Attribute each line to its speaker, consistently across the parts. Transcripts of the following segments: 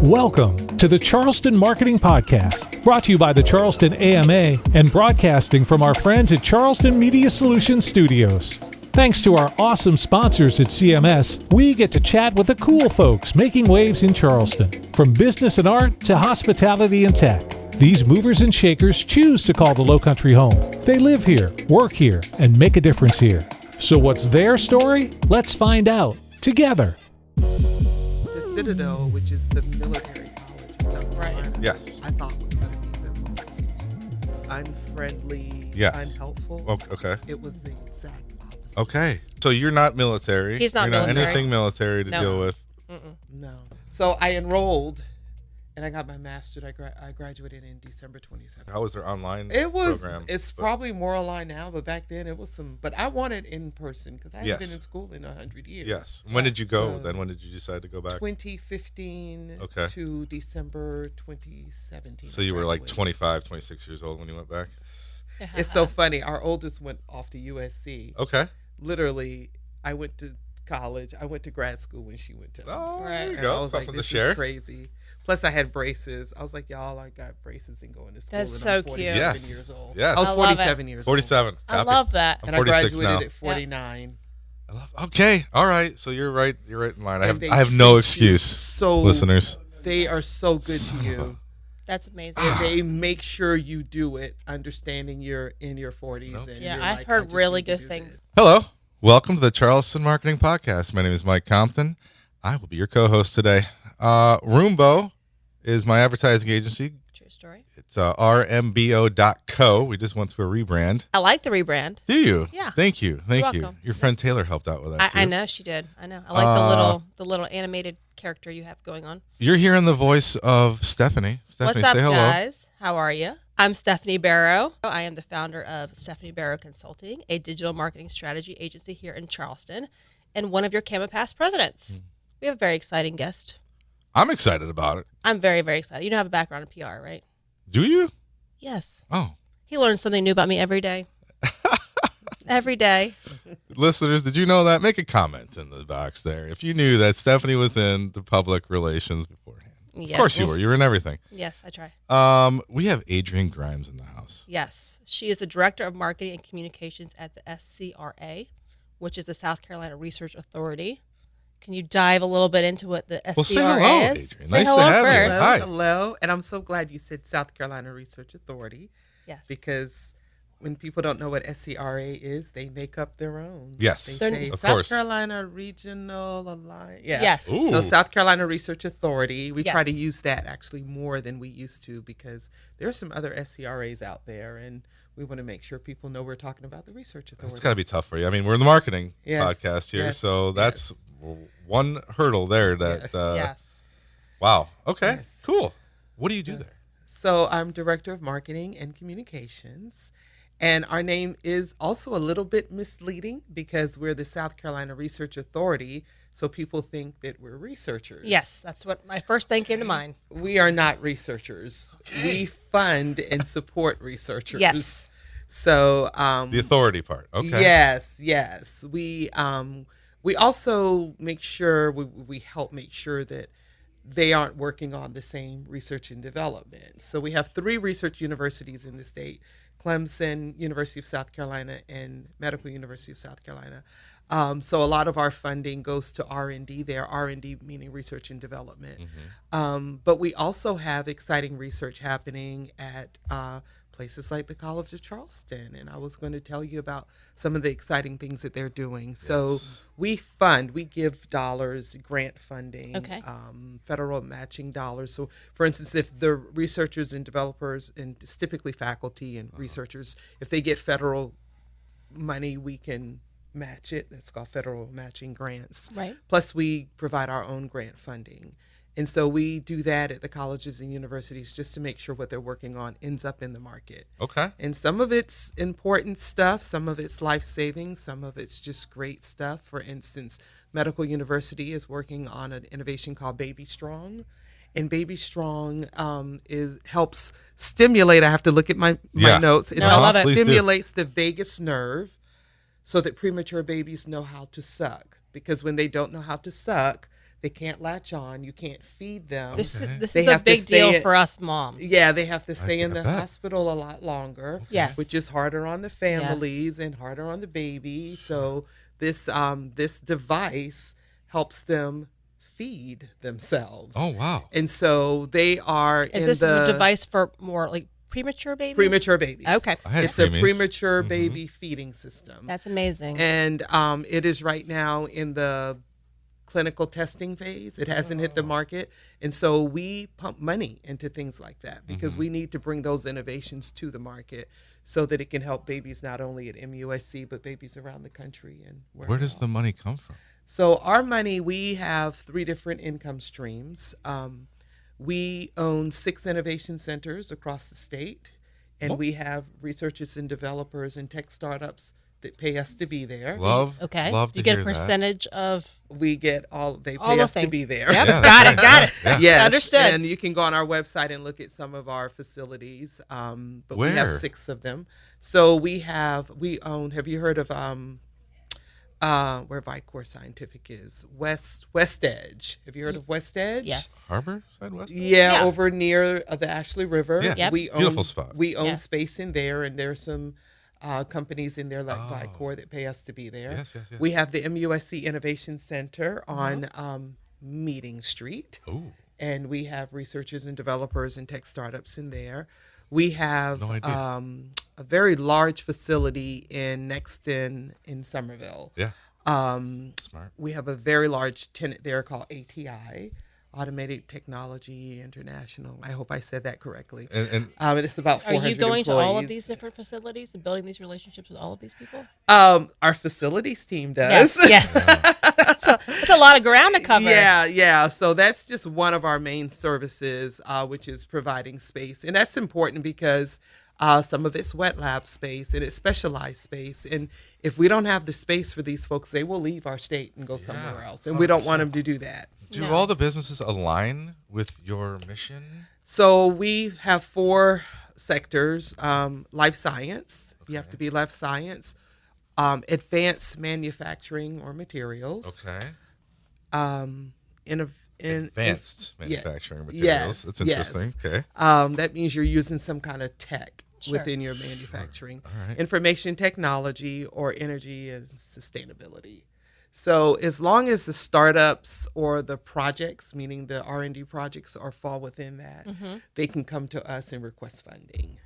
Speaker 1: Welcome to the Charleston Marketing Podcast, brought to you by the Charleston AMA and broadcasting from our friends at Charleston Media Solutions Studios. Thanks to our awesome sponsors at CMS, we get to chat with the cool folks making waves in Charleston. From business and art to hospitality and tech, these movers and shakers choose to call the Lowcountry home. They live here, work here, and make a difference here. So what's their story? Let's find out together.
Speaker 2: The Citadel, which is the military college in South Carolina,
Speaker 3: Yes.
Speaker 2: I thought was going to be the most unfriendly,
Speaker 3: Yes.
Speaker 2: unhelpful.
Speaker 3: Okay.
Speaker 2: It was the exact opposite.
Speaker 3: Okay. So you're not military.
Speaker 4: He's not
Speaker 3: You're not
Speaker 4: military.
Speaker 3: anything military to
Speaker 4: No.
Speaker 3: deal with.
Speaker 2: No. So I enrolled, and I got my master's. I graduated in December 27th.
Speaker 3: How was their online
Speaker 2: It was.
Speaker 3: program?
Speaker 2: It's probably more online now, but back then it was some. But I wanted in person because I haven't
Speaker 3: Yes.
Speaker 2: been in school in 100 years.
Speaker 3: Yes. When did you go?
Speaker 2: So-
Speaker 3: Then when did you decide to go back?
Speaker 2: 2015
Speaker 3: Okay.
Speaker 2: to December 2017.
Speaker 3: So you were like
Speaker 2: graduated.
Speaker 3: 25, 26 years old when you went back?
Speaker 2: It's so funny. Our oldest went off to USC.
Speaker 3: Okay.
Speaker 2: Literally, I went to college. I went to grad school when she went to.
Speaker 3: Oh,
Speaker 4: Right.
Speaker 3: there you
Speaker 2: and
Speaker 3: go.
Speaker 2: I was
Speaker 3: Something
Speaker 2: like,
Speaker 3: to
Speaker 2: this
Speaker 3: share.
Speaker 2: is crazy. Plus, I had braces. I was like, y'all, I got braces and going to school.
Speaker 4: That's
Speaker 2: and
Speaker 4: so
Speaker 2: I'm
Speaker 4: cute.
Speaker 2: 47
Speaker 3: Yes.
Speaker 2: years old.
Speaker 3: Yes.
Speaker 2: I was
Speaker 4: I love it.
Speaker 2: 47 years old.
Speaker 3: 47.
Speaker 4: I
Speaker 3: Happy.
Speaker 4: love that.
Speaker 3: I'm
Speaker 2: And I
Speaker 3: 46
Speaker 2: graduated
Speaker 3: now.
Speaker 2: at 49.
Speaker 3: Okay. All right. So you're right. You're right in line. I
Speaker 2: And they
Speaker 3: have no
Speaker 2: treat you
Speaker 3: excuse,
Speaker 2: So
Speaker 3: listeners.
Speaker 2: They are so good
Speaker 3: Son
Speaker 2: to
Speaker 3: of
Speaker 2: you.
Speaker 4: That's amazing.
Speaker 2: And they make sure you do it, understanding you're in your 40s.
Speaker 3: Nope.
Speaker 2: And
Speaker 4: Yeah,
Speaker 2: you're
Speaker 4: I've
Speaker 2: like,
Speaker 4: heard
Speaker 2: I just
Speaker 4: really
Speaker 2: need to
Speaker 4: good
Speaker 2: do
Speaker 4: things.
Speaker 2: this.
Speaker 3: Hello. Welcome to the Charleston Marketing Podcast. My name is Mike Compton. I will be your co-host today. Roombo is my advertising agency.
Speaker 4: True story.
Speaker 3: It's rmbo.co. We just went through a rebrand.
Speaker 4: I like the rebrand.
Speaker 3: Do you?
Speaker 4: Yeah.
Speaker 3: Thank you. Thank you.
Speaker 4: welcome.
Speaker 3: Your friend Taylor helped out with that too.
Speaker 4: I know she did. I know. I like the little animated character you have going on.
Speaker 3: You're hearing the voice of Stephanie. Stephanie,
Speaker 4: What's up,
Speaker 3: say hello.
Speaker 4: guys? How are you? I'm Stephanie Barrow. I am the founder of Stephanie Barrow Consulting, a digital marketing strategy agency here in Charleston, and one of your CamaPass presidents. We have a very exciting guest.
Speaker 3: I'm excited about it.
Speaker 4: I'm very, very excited. You don't have a background in PR, right?
Speaker 3: Do you?
Speaker 4: Yes.
Speaker 3: Oh.
Speaker 4: He learns something new about me every day. Every day.
Speaker 3: Listeners, did you know that? Make a comment in the box there if you knew that Stephanie was in the public relations beforehand.
Speaker 4: Yeah.
Speaker 3: Of course you were. You were in everything.
Speaker 4: Yes, I try.
Speaker 3: We have Adrianne Grimes in the house.
Speaker 4: Yes. She is the Director of Marketing and Communications at the SCRA, which is the South Carolina Research Authority. Can you dive a little bit into what the SCRA
Speaker 3: Well, say hello,
Speaker 4: is?
Speaker 3: Adrianne.
Speaker 4: Say
Speaker 3: Nice to
Speaker 4: hello
Speaker 3: have you.
Speaker 4: first.
Speaker 3: Hi.
Speaker 2: Hello. And I'm so glad you said South Carolina Research Authority
Speaker 4: Yes.
Speaker 2: because when people don't know what SCRA is, they make up their own.
Speaker 3: Yes.
Speaker 2: They
Speaker 4: They're-
Speaker 2: say
Speaker 3: Of
Speaker 2: South
Speaker 3: course.
Speaker 2: Carolina Regional Alliance. Yeah.
Speaker 4: Yes.
Speaker 3: Ooh.
Speaker 2: So South Carolina Research Authority, we try
Speaker 4: Yes.
Speaker 2: to use that actually more than we used to because there are some other SCRAs out there and we want to make sure people know we're talking about the Research Authority.
Speaker 3: It's got to be tough for you. I mean, we're in the marketing
Speaker 2: Yes,
Speaker 3: podcast here,
Speaker 2: yes,
Speaker 3: so that's
Speaker 2: yes.
Speaker 3: one hurdle there. That
Speaker 2: Yes,
Speaker 4: Yes.
Speaker 3: Wow. Okay.
Speaker 2: Yes.
Speaker 3: Cool. What do you do there?
Speaker 2: So I'm Director of Marketing and Communications. And our name is also a little bit misleading because we're the South Carolina Research Authority. So people think that we're researchers.
Speaker 4: Yes. That's what my first thing came to mind.
Speaker 2: We are not researchers. We fund and support researchers.
Speaker 4: Yes.
Speaker 2: So
Speaker 3: The authority part. Okay.
Speaker 2: Yes. We also make sure we help make sure that they aren't working on the same research and development. So we have 3 research universities in the state: Clemson, University of South Carolina, and Medical University of South Carolina. So a lot of our funding goes to R&D there, R&D meaning research and development. But we also have exciting research happening at places like the College of Charleston. And I was going to tell you about some of the exciting things that they're doing. So
Speaker 3: Yes.
Speaker 2: we give dollars, grant funding,
Speaker 4: Okay.
Speaker 2: federal matching dollars. So for instance, if the researchers and developers, and it's typically faculty and researchers, if they get federal money, we can match it. That's called federal matching grants.
Speaker 4: Right.
Speaker 2: Plus, we provide our own grant funding. And so we do that at the colleges and universities just to make sure what they're working on ends up in the market.
Speaker 3: Okay.
Speaker 2: And some of it's important stuff, some of it's life-saving, some of it's just great stuff. For instance, Medical University is working on an innovation called Baby Strong. And Baby Strong helps stimulate, I have to look at my
Speaker 3: Yeah.
Speaker 2: notes, it
Speaker 4: No, I love
Speaker 2: helps
Speaker 4: it.
Speaker 3: Please do.
Speaker 2: stimulates the vagus nerve so that premature babies know how to suck. Because when they don't know how to suck, They can't latch on. You can't feed them.
Speaker 4: This
Speaker 3: Okay.
Speaker 4: is
Speaker 2: They
Speaker 4: a
Speaker 2: have to
Speaker 4: big
Speaker 2: stay
Speaker 4: deal
Speaker 2: in-
Speaker 4: for us moms.
Speaker 2: Yeah, they have to stay in
Speaker 3: I
Speaker 2: the
Speaker 3: bet.
Speaker 2: hospital a lot longer.
Speaker 4: Yes.
Speaker 2: Which is harder on the families and harder on the baby. So this device helps them feed themselves.
Speaker 3: Oh, wow.
Speaker 2: And so they are
Speaker 4: Is
Speaker 2: in
Speaker 4: this
Speaker 2: the
Speaker 4: a device for more like premature babies?
Speaker 2: premature babies.
Speaker 4: Okay.
Speaker 3: I had
Speaker 2: It's a
Speaker 3: preemies.
Speaker 2: premature
Speaker 3: Mhm.
Speaker 2: baby feeding system.
Speaker 4: That's amazing.
Speaker 2: And it is right now in the clinical testing phase. It hasn't hit the market. And so we pump money into things like that because we need to bring those innovations to the market so that it can help babies not only at MUSC, but babies around the country. And
Speaker 3: Where does the
Speaker 2: else.
Speaker 3: money come from?
Speaker 2: So our money, we have 3 different income streams. We own 6 innovation centers across the state, and we have researchers and developers and tech startups that pay us to be there.
Speaker 3: Love.
Speaker 4: Okay.
Speaker 3: Love
Speaker 4: Do you
Speaker 3: to
Speaker 4: get a
Speaker 3: hear that.
Speaker 4: percentage of
Speaker 2: We get they
Speaker 4: all
Speaker 2: pay
Speaker 4: the
Speaker 2: us to
Speaker 4: things?
Speaker 2: be there.
Speaker 4: Yep.
Speaker 3: Yeah,
Speaker 4: got
Speaker 3: that's
Speaker 4: it. Got it.
Speaker 3: Yeah.
Speaker 2: Yes,
Speaker 4: Understood.
Speaker 2: And you can go on our website and look at some of our facilities. But we have
Speaker 3: Where?
Speaker 2: 6 of them. So we own. Have you heard of where Vicor Scientific is? West Edge. Have you heard of West Edge?
Speaker 4: Yes.
Speaker 3: Harbor side west?
Speaker 2: Yeah,
Speaker 4: Yeah.
Speaker 2: over near the Ashley River.
Speaker 3: Yeah.
Speaker 4: Yep.
Speaker 2: We own,
Speaker 3: Beautiful spot.
Speaker 2: We own
Speaker 4: Yes.
Speaker 2: space in there, and there's some companies in there like
Speaker 3: Oh.
Speaker 2: Vicor that pay us to be there.
Speaker 3: Yes, yes, yes.
Speaker 2: We have the MUSC Innovation Center on Meeting Street,
Speaker 3: Ooh.
Speaker 2: and we have researchers and developers and tech startups in there. We have
Speaker 3: No idea.
Speaker 2: a very large facility next in Somerville.
Speaker 3: Yeah. Smart.
Speaker 2: We have a very large tenant there called ATI, Automated Technology International. I hope I said that correctly.
Speaker 3: And
Speaker 2: It's about 400
Speaker 4: Are you going to all of
Speaker 2: employees.
Speaker 4: these different facilities and building these relationships with all of these people?
Speaker 2: Our facilities team does.
Speaker 4: Yes. Yeah. So it's a lot of ground to cover.
Speaker 2: Yeah. So that's just one of our main services, which is providing space. And that's important because some of it's wet lab space and it's specialized space. And if we don't have the space for these folks, they will leave our state and go somewhere else. And we don't want them to do that.
Speaker 3: do
Speaker 4: No.
Speaker 3: all the businesses align with your mission?
Speaker 2: So we have 4 sectors. Life science. You have to be life science. Advanced manufacturing or materials.
Speaker 3: Okay. Advanced manufacturing materials.
Speaker 2: yes,
Speaker 3: That's interesting.
Speaker 2: yes.
Speaker 3: Okay.
Speaker 2: That means you're using some kind of tech
Speaker 4: Sure.
Speaker 2: within your manufacturing.
Speaker 3: All right.
Speaker 2: Information technology or energy and sustainability. So as long as the startups or the projects, meaning the R&D projects, fall within that, they can come to us and request funding.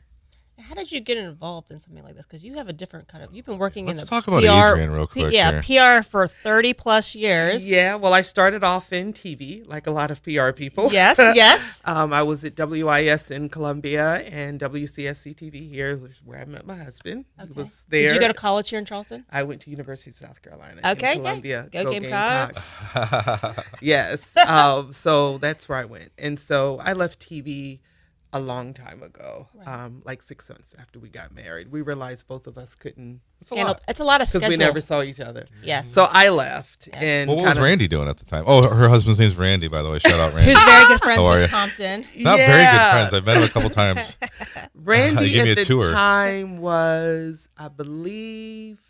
Speaker 4: How did you get involved in something like this? Because you have a different kind of, you've been working in
Speaker 3: Let's
Speaker 4: the
Speaker 3: talk about
Speaker 4: PR,
Speaker 3: Adrianne real quick
Speaker 4: PR for 30 plus years.
Speaker 2: Yeah, well, I started off in TV, like a lot of PR people.
Speaker 4: Yes, yes.
Speaker 2: I was at WIS in Columbia and WCSC TV here, which is where I met my husband. He
Speaker 4: Okay.
Speaker 2: was there.
Speaker 4: Did you go to college here in Charleston?
Speaker 2: I went to University of South Carolina
Speaker 4: Okay,
Speaker 2: in Columbia.
Speaker 4: Go Gamecocks.
Speaker 2: Yes. So that's where I went. And so I left TV a long time ago, like 6 months after we got married. We realized both of us couldn't,
Speaker 3: It's a lot.
Speaker 4: It's a lot of
Speaker 2: because
Speaker 4: schedule.
Speaker 2: we never saw each other.
Speaker 4: Yes.
Speaker 2: So I left.
Speaker 4: Yeah.
Speaker 2: And
Speaker 3: What was
Speaker 2: kinda-
Speaker 3: Randy doing at the time? Oh, her husband's name's Randy, by the way. Shout out, Randy.
Speaker 4: Who's very good friends
Speaker 3: How are
Speaker 4: with
Speaker 3: you?
Speaker 4: Compton.
Speaker 3: Not very good
Speaker 2: Yeah.
Speaker 3: friends. I've met him a couple times.
Speaker 2: Randy
Speaker 3: He gave me
Speaker 2: at
Speaker 3: a
Speaker 2: the
Speaker 3: tour.
Speaker 2: time was, I believe,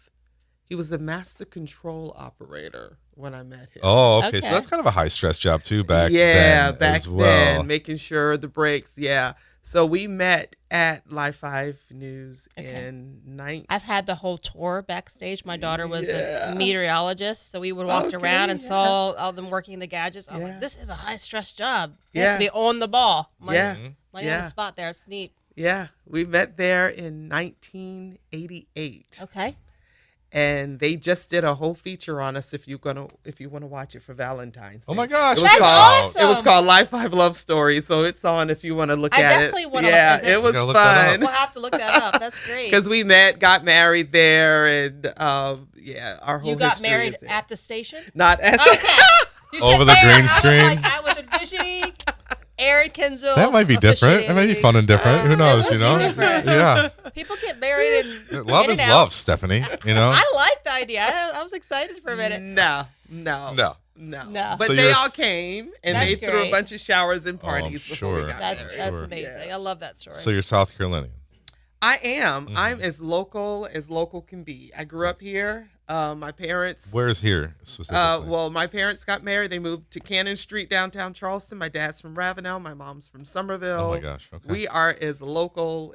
Speaker 2: he was the master control operator when I met him.
Speaker 3: Oh, okay.
Speaker 4: Okay.
Speaker 3: So that's kind of a high stress job too back
Speaker 2: yeah,
Speaker 3: then
Speaker 2: back
Speaker 3: as well.
Speaker 2: then, making sure the breaks. Yeah. So we met at Live 5 News
Speaker 4: Okay.
Speaker 2: in 19.
Speaker 4: I've had the whole tour backstage. My daughter was
Speaker 2: Yeah.
Speaker 4: a meteorologist, so we would walk
Speaker 2: Okay,
Speaker 4: around and
Speaker 2: yeah.
Speaker 4: saw all them working the gadgets. I'm
Speaker 2: Yeah.
Speaker 4: like, this is a high stress job. You
Speaker 2: Yeah.
Speaker 4: have to be on the ball.
Speaker 2: Yeah.
Speaker 4: My
Speaker 2: Yeah.
Speaker 4: own spot there. It's neat.
Speaker 2: Yeah, we met there in 1988,
Speaker 4: Okay.
Speaker 2: and they just did a whole feature on us. If you want to watch it for Valentine's Day.
Speaker 3: Oh my gosh.
Speaker 2: It was
Speaker 4: That's
Speaker 2: called
Speaker 4: awesome.
Speaker 2: It was called Live 5 Love Story, so it's on if you want to look
Speaker 4: I
Speaker 2: at it.
Speaker 4: definitely wanna
Speaker 2: Yeah,
Speaker 4: look- is it-
Speaker 2: it was
Speaker 3: You gotta look that
Speaker 2: fun
Speaker 4: We'll have to look that up. That's great.
Speaker 2: because we got married there, and yeah, our whole
Speaker 4: You got
Speaker 2: history
Speaker 4: married
Speaker 2: is there.
Speaker 4: at the station?
Speaker 2: Not at
Speaker 4: Okay. You said
Speaker 3: Over the
Speaker 4: there.
Speaker 3: green
Speaker 4: I was
Speaker 3: screen?
Speaker 4: like, I was envisioning Aaron Kenzel.
Speaker 3: That might be different. It might be fun and different. Who knows,
Speaker 4: would
Speaker 3: you
Speaker 4: be
Speaker 3: know?
Speaker 4: different.
Speaker 3: Yeah.
Speaker 4: People get married and
Speaker 3: Love
Speaker 4: in
Speaker 3: is
Speaker 4: and out.
Speaker 3: love, Stephanie. You know?
Speaker 4: I like the idea. I was excited for a minute.
Speaker 2: No.
Speaker 3: No.
Speaker 4: No.
Speaker 2: But
Speaker 3: So
Speaker 2: they
Speaker 3: you're
Speaker 2: all
Speaker 3: s-
Speaker 2: came, and
Speaker 4: That's
Speaker 2: they threw a
Speaker 4: great.
Speaker 2: bunch of showers and
Speaker 3: Oh,
Speaker 2: parties
Speaker 3: I'm
Speaker 2: before we
Speaker 3: sure.
Speaker 2: got
Speaker 4: That's
Speaker 2: married.
Speaker 4: amazing.
Speaker 2: Yeah.
Speaker 4: I love that story.
Speaker 3: So you're South Carolinian.
Speaker 2: I am.
Speaker 3: Mm-hmm.
Speaker 2: I'm as local can be. I grew up here. My parents.
Speaker 3: Where's here specifically?
Speaker 2: Well, my parents got married. They moved to Cannon Street, downtown Charleston. My dad's from Ravenel. My mom's from Somerville.
Speaker 3: Oh my gosh. Okay.
Speaker 2: We are as local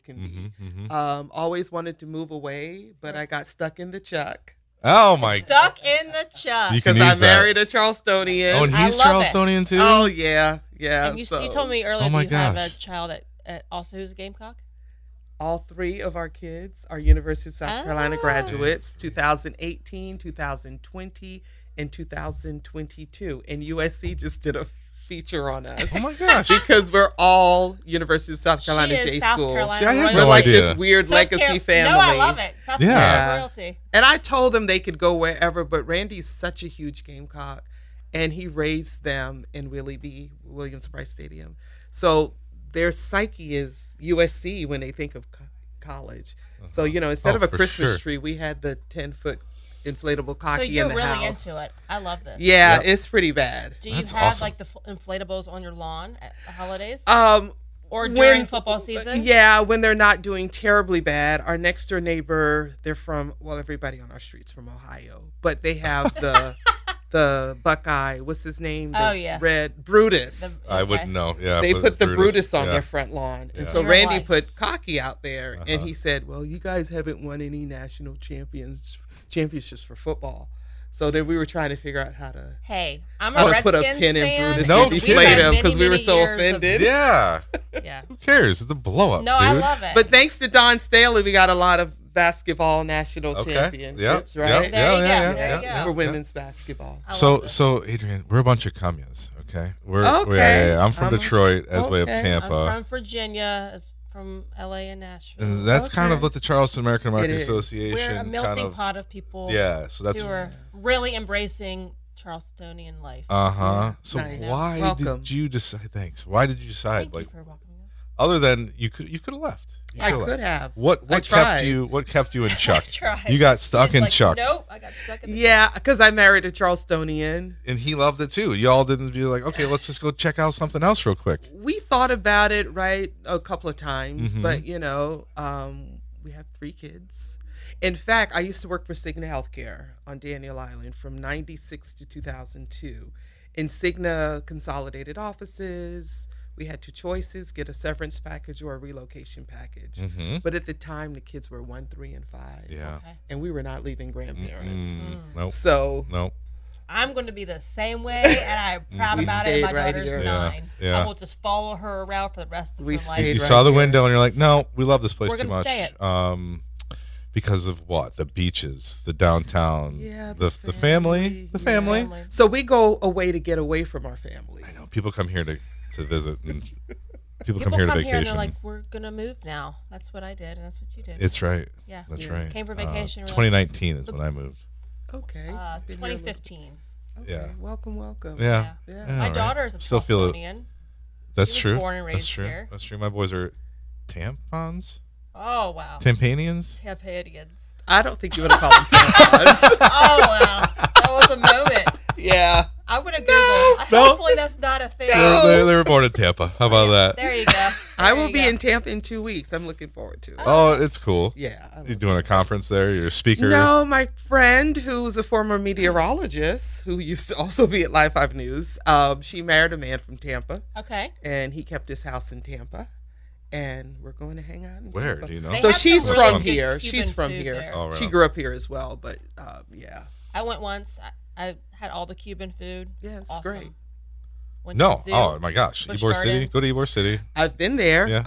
Speaker 2: can be. Always wanted to move away, but I got stuck in the Chuck.
Speaker 3: Oh my.
Speaker 4: Stuck in the Chuck.
Speaker 3: You can
Speaker 2: Because I
Speaker 3: use that.
Speaker 2: married a Charlestonian.
Speaker 3: Oh, and
Speaker 4: I
Speaker 3: he's
Speaker 4: love it.
Speaker 3: Charlestonian too.
Speaker 2: Oh, yeah.
Speaker 4: And you told me earlier
Speaker 3: Oh my
Speaker 4: you have a
Speaker 3: gosh.
Speaker 4: child at also who's a Gamecock.
Speaker 2: All three of our kids are University of South Carolina
Speaker 4: Ah.
Speaker 2: graduates, 2018, 2020, and 2022. And USC just did a feature on us.
Speaker 3: Oh my gosh.
Speaker 2: Because we're all University of South Carolina
Speaker 4: She is
Speaker 2: J
Speaker 4: South
Speaker 2: schools.
Speaker 4: Carolina
Speaker 3: See, I had
Speaker 4: royalty.
Speaker 3: no
Speaker 2: We're like
Speaker 3: idea.
Speaker 2: this weird legacy family.
Speaker 4: No, I love it. South
Speaker 3: Yeah.
Speaker 4: Carolina royalty.
Speaker 2: And I told them they could go wherever, but Randy's such a huge Gamecock, and he raised them in Willie B. Williams-Brice Stadium. So their psyche is USC when they think of college. So, instead of a
Speaker 3: for
Speaker 2: Christmas
Speaker 3: sure.
Speaker 2: tree, we had the 10-foot inflatable cocky
Speaker 4: So you're
Speaker 2: in the
Speaker 4: really
Speaker 2: house.
Speaker 4: into it. I love this.
Speaker 2: Yeah,
Speaker 3: Yep.
Speaker 2: it's pretty bad.
Speaker 4: Do you
Speaker 3: That's
Speaker 4: have
Speaker 3: awesome.
Speaker 4: like the inflatables on your lawn at the holidays or
Speaker 2: When-
Speaker 4: during football season?
Speaker 2: Yeah, when they're not doing terribly bad. Our next door neighbor, they're from, everybody on our street's from Ohio, but they have the Buckeye, what's his name?
Speaker 4: Oh, yeah.
Speaker 2: Red Brutus.
Speaker 3: I wouldn't know. Yeah.
Speaker 2: They put the Brutus on
Speaker 3: yeah.
Speaker 2: their front lawn. And
Speaker 3: Yeah.
Speaker 2: so
Speaker 4: You're
Speaker 2: Randy
Speaker 4: like-
Speaker 2: put Cocky out there, and
Speaker 3: Uh-huh.
Speaker 2: he said, well, you guys haven't won any national championships for football. So then we were trying to figure out how to
Speaker 4: Hey, I'm
Speaker 2: How
Speaker 4: a
Speaker 2: to put a
Speaker 4: Redskins
Speaker 2: pin in
Speaker 4: fan.
Speaker 2: Brutus
Speaker 3: No
Speaker 2: and
Speaker 3: kidding.
Speaker 2: deflate him
Speaker 4: Many,
Speaker 2: because we were
Speaker 4: many
Speaker 2: so
Speaker 4: years of-
Speaker 2: offended.
Speaker 3: Yeah.
Speaker 4: Yeah.
Speaker 3: Who cares? It's a blow up.
Speaker 4: No,
Speaker 3: dude.
Speaker 4: I love it.
Speaker 2: But thanks to Don Staley, we got a lot of basketball national
Speaker 3: Okay.
Speaker 2: championships,
Speaker 3: Yep.
Speaker 2: right?
Speaker 3: Yep.
Speaker 4: There you go.
Speaker 3: Yeah.
Speaker 4: There you go.
Speaker 2: For women's basketball.
Speaker 4: I love this.
Speaker 3: So Adrianne, we're a bunch of communes. Okay.
Speaker 2: Okay.
Speaker 3: Yeah. I'm from
Speaker 2: I'm-
Speaker 3: Detroit, as way of
Speaker 2: okay.
Speaker 3: Tampa.
Speaker 4: I'm from Virginia, from LA and Nashville.
Speaker 3: And that's kind of
Speaker 2: Okay.
Speaker 3: what the Charleston Marketing
Speaker 2: is.
Speaker 3: Association
Speaker 4: We're a melting
Speaker 3: kind of,
Speaker 4: pot of people
Speaker 3: Yeah, so that's
Speaker 4: who are really embracing Charlestonian life.
Speaker 3: uh-huh. So
Speaker 2: Nice.
Speaker 3: why
Speaker 2: Welcome.
Speaker 3: did you decide? Thanks. Why did you decide?
Speaker 4: Thank
Speaker 3: Like,
Speaker 4: you for welcoming us.
Speaker 3: other than you could have left. You
Speaker 2: I
Speaker 3: coulda
Speaker 2: could
Speaker 3: left.
Speaker 2: have.
Speaker 3: What
Speaker 2: I
Speaker 3: kept
Speaker 2: tried.
Speaker 3: you? What kept you in Chuck?
Speaker 4: I tried.
Speaker 3: You got stuck
Speaker 4: She's
Speaker 3: in
Speaker 4: like,
Speaker 3: Chuck,
Speaker 4: Nope, I got stuck in the
Speaker 2: Yeah, because I married a Charlestonian.
Speaker 3: and he loved it too. Y'all didn't be like, okay, let's just go check out something else real quick.
Speaker 2: We thought about it, right, a couple of times,
Speaker 3: Mhm.
Speaker 2: but, we have 3 kids. In fact, I used to work for Cigna Healthcare on Daniel Island from 96 to 2002. And Cigna consolidated offices. We had 2 choices, get a severance package or a relocation package.
Speaker 3: Mm-hmm.
Speaker 2: But at the time, the kids were 1, 3, and 5.
Speaker 3: Yeah.
Speaker 4: Okay.
Speaker 2: And we were not leaving grandparents.
Speaker 3: Nope.
Speaker 2: So
Speaker 3: Nope.
Speaker 4: I'm going to be the same way, and I'm proud
Speaker 2: We
Speaker 4: about it. And my
Speaker 2: stayed right
Speaker 4: daughter's
Speaker 2: here.
Speaker 4: 9.
Speaker 3: Yeah.
Speaker 4: I will just follow her around for the rest of
Speaker 2: We
Speaker 4: her life.
Speaker 2: stayed
Speaker 3: You
Speaker 2: right
Speaker 3: saw the
Speaker 2: here.
Speaker 3: window and you're like, no, we love this place
Speaker 4: We're
Speaker 3: too
Speaker 4: gonna
Speaker 3: much.
Speaker 4: stay it.
Speaker 3: Because of what? The beaches, the downtown,
Speaker 2: Yeah,
Speaker 3: the family, the
Speaker 2: yeah.
Speaker 3: family.
Speaker 2: So we go away to get away from our family.
Speaker 3: I know people come here to visit, and people
Speaker 4: People
Speaker 3: come here to
Speaker 4: come
Speaker 3: vacation.
Speaker 4: here and they're like, "We're gonna move now." That's what I did, and that's what you did.
Speaker 3: It's right.
Speaker 4: yeah.
Speaker 3: That's
Speaker 2: Yeah.
Speaker 3: right.
Speaker 4: Came for vacation, we're like,
Speaker 3: 2019 is when I moved.
Speaker 2: Okay. Been here a little-
Speaker 4: 2015.
Speaker 2: Okay.
Speaker 3: Yeah.
Speaker 2: Welcome.
Speaker 3: Yeah.
Speaker 2: Yeah.
Speaker 4: My
Speaker 3: right.
Speaker 4: daughter is a
Speaker 3: Still feel it.
Speaker 4: Charlestonian.
Speaker 3: That's
Speaker 4: She was
Speaker 3: true.
Speaker 4: born and
Speaker 3: That's
Speaker 4: raised
Speaker 3: true.
Speaker 4: here.
Speaker 3: That's true. My boys are tampons,
Speaker 4: Oh wow.
Speaker 3: tampanians.
Speaker 4: Tampadians.
Speaker 2: I don't think you would have called them tampons.
Speaker 4: Oh wow. That was a moment.
Speaker 2: Yeah.
Speaker 4: I would have Googled.
Speaker 3: No.
Speaker 4: Hopefully that's not a thing.
Speaker 3: They were born in Tampa. How about that?
Speaker 4: There you go.
Speaker 2: I
Speaker 4: There
Speaker 2: will
Speaker 4: you
Speaker 2: be
Speaker 4: go.
Speaker 2: in Tampa in 2 weeks. I'm looking forward to it.
Speaker 3: Oh, it's cool.
Speaker 2: Yeah.
Speaker 3: You're doing a conference there. You're a speaker.
Speaker 2: No, my friend who's a former meteorologist who used to also be at Live 5 News, she married a man from Tampa,
Speaker 4: Okay.
Speaker 2: and he kept his house in Tampa, and we're going to hang out in
Speaker 3: Where?
Speaker 2: Tampa.
Speaker 3: Do you know?
Speaker 4: They
Speaker 2: So
Speaker 4: have
Speaker 2: she's
Speaker 4: some
Speaker 3: really
Speaker 2: from
Speaker 3: good
Speaker 2: here.
Speaker 4: Cuban
Speaker 2: She's from
Speaker 4: food
Speaker 2: here.
Speaker 4: there.
Speaker 3: Oh, right
Speaker 2: She
Speaker 3: on.
Speaker 2: grew up here as well, but yeah.
Speaker 4: I went once. I had all the Cuban food.
Speaker 2: Yeah, it's
Speaker 4: Awesome.
Speaker 2: great.
Speaker 4: Went to
Speaker 3: No.
Speaker 4: the zoo.
Speaker 3: Oh my gosh.
Speaker 4: Busch
Speaker 3: Ybor City.
Speaker 4: Gardens.
Speaker 3: Go to Ybor City.
Speaker 2: I've been there.
Speaker 3: Yeah.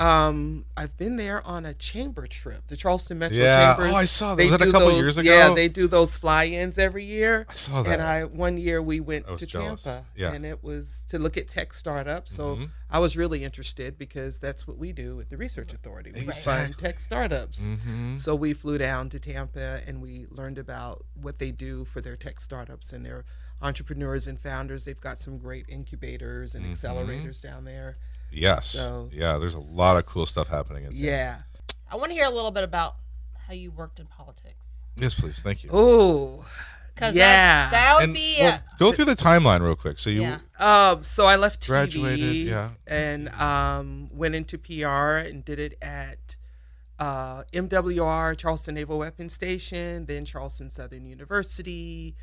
Speaker 2: I've been there on a chamber trip, the Charleston Metro
Speaker 3: Yeah.
Speaker 2: Chamber.
Speaker 3: Oh, I saw that.
Speaker 2: They
Speaker 3: Was that a
Speaker 2: do
Speaker 3: couple
Speaker 2: those-
Speaker 3: years ago?
Speaker 2: Yeah, they do those fly-ins every year.
Speaker 3: I saw that.
Speaker 2: And one year we went
Speaker 3: I was
Speaker 2: to
Speaker 3: jealous.
Speaker 2: Tampa,
Speaker 3: Yeah.
Speaker 2: and it was to look at tech startups. So
Speaker 3: Mhm.
Speaker 2: I was really interested because that's what we do at the Research Authority. We fund
Speaker 3: Exactly.
Speaker 2: tech startups.
Speaker 3: Mhm.
Speaker 2: So we flew down to Tampa and we learned about what they do for their tech startups and their entrepreneurs and founders. They've got some great incubators and accelerators down there.
Speaker 3: Yes.
Speaker 2: So-
Speaker 3: Yeah. There's a lot of cool stuff happening in Tampa.
Speaker 2: Yeah.
Speaker 4: I want to hear a little bit about how you worked in politics.
Speaker 3: Yes, please. Thank you.
Speaker 2: Oh,
Speaker 4: Because
Speaker 2: yeah.
Speaker 4: that would
Speaker 3: And
Speaker 4: be
Speaker 3: well, go through the timeline real quick. So you
Speaker 4: Yeah.
Speaker 2: So I left TV
Speaker 3: Graduated, yeah.
Speaker 2: and went into PR and did it at MWR, Charleston Naval Weapons Station, then Charleston Southern University.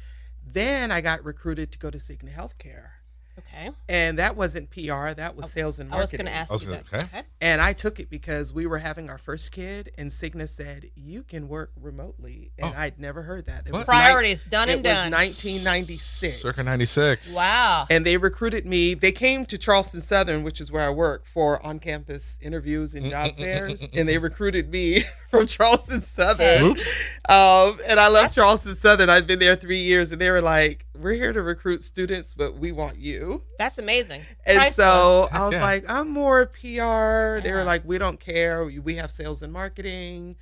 Speaker 2: Then I got recruited to go to Cigna Healthcare.
Speaker 4: Okay.
Speaker 2: And that wasn't PR, that was sales and marketing.
Speaker 4: I was going to ask you that.
Speaker 3: Okay.
Speaker 2: And I took it because we were having our first kid, and Cigna said, you can work remotely. And I'd never heard that. It was
Speaker 4: Priorities, done and done.
Speaker 2: It was 1996.
Speaker 3: Circa 96.
Speaker 4: Wow.
Speaker 2: And they recruited me. They came to Charleston Southern, which is where I work, for on-campus interviews and job fairs. And they recruited me from Charleston Southern.
Speaker 3: Oops.
Speaker 2: And I left Charleston Southern. I'd been there 3 years, and they were like, we're here to recruit students, but we want you.
Speaker 4: That's amazing.
Speaker 2: And
Speaker 4: Priceless.
Speaker 2: so I was like, I'm more PR. They were like, we don't care. We have sales and marketing.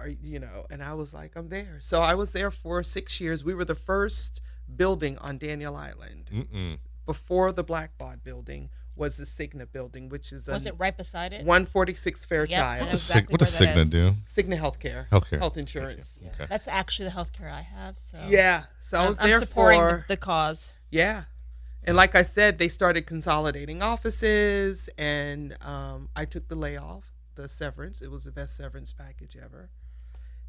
Speaker 2: And I was like, I'm there. So I was there for 6 years. We were the first building on Daniel Island. Before the Blackbaud building was the Cigna building, which is
Speaker 4: was it right beside it?
Speaker 2: 146 Fairchild.
Speaker 4: Exactly
Speaker 3: what does Cigna do?
Speaker 2: Cigna Healthcare.
Speaker 3: Health
Speaker 2: insurance.
Speaker 3: Okay.
Speaker 4: That's actually the healthcare I have. So
Speaker 2: Yeah. So I was there
Speaker 4: I'm supporting
Speaker 2: for
Speaker 4: the cause.
Speaker 2: Yeah. And like I said, they started consolidating offices, and I took the layoff, the severance. It was the best severance package ever.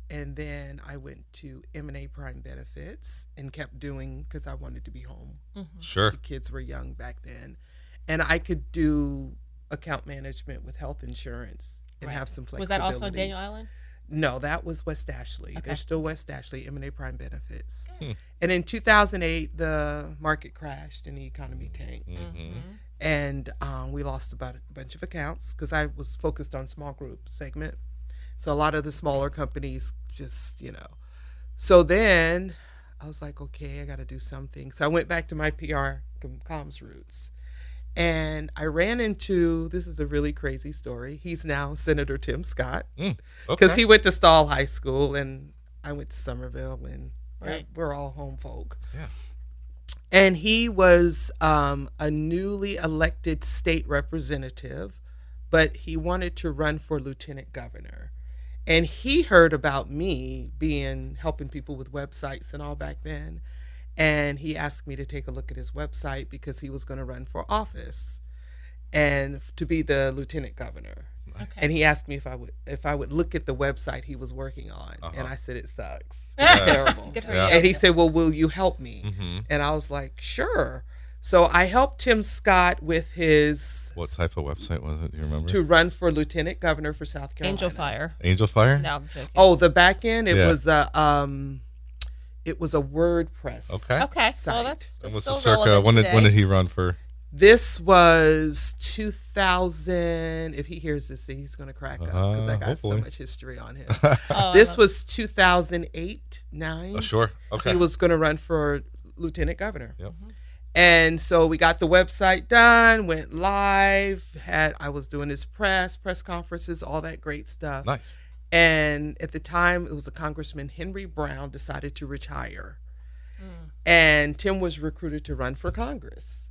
Speaker 2: And then I went to M&A Prime Benefits and kept doing, because I wanted to be home.
Speaker 3: Sure.
Speaker 2: The kids were young back then. And I could do account management with health insurance and have some flexibility.
Speaker 4: Was that also on Daniel Island?
Speaker 2: No, that was West Ashley.
Speaker 4: Okay.
Speaker 2: They're still West Ashley, M&A Prime Benefits. And in 2008, the market crashed and the economy tanked. And we lost about a bunch of accounts because I was focused on small group segment. So a lot of the smaller companies just, So then I was like, okay, I got to do something. So I went back to my PR comms roots. And I ran into, this is a really crazy story. He's now Senator Tim Scott, because he went to Stall High School, and I went to Somerville, and we're all home folk.
Speaker 3: Yeah.
Speaker 2: And he was a newly elected state representative, but he wanted to run for lieutenant governor. And he heard about me helping people with websites and all back then. And he asked me to take a look at his website because he was going to run for office and to be the lieutenant governor. Okay. And he asked me if I would look at the website he was working on. And I said, it sucks. It's terrible.
Speaker 4: Good for you.
Speaker 2: And he said, well, will you help me? And I was like, sure. So I helped Tim Scott with his...
Speaker 3: What type of website was it? Do you remember?
Speaker 2: To run for lieutenant governor for South Carolina.
Speaker 4: Angel Fire.
Speaker 3: Angel Fire?
Speaker 4: No, I'm joking.
Speaker 2: Oh, the back end? It was a WordPress.
Speaker 3: Okay.
Speaker 2: Site.
Speaker 4: Well, that's
Speaker 3: And what's
Speaker 4: still
Speaker 3: the circa?
Speaker 4: relevant
Speaker 3: When did
Speaker 4: today.
Speaker 3: he run for?
Speaker 2: This was 2000. If he hears this, he's going to crack up because I got so much history on him. This was 2008, 9.
Speaker 3: Oh, sure. Okay.
Speaker 2: He was going to run for lieutenant governor.
Speaker 3: Yep.
Speaker 2: And so we got the website done, went live, I was doing his press conferences, all that great stuff.
Speaker 3: Nice.
Speaker 2: And at the time, it was a Congressman, Henry Brown, decided to retire. And Tim was recruited to run for Congress.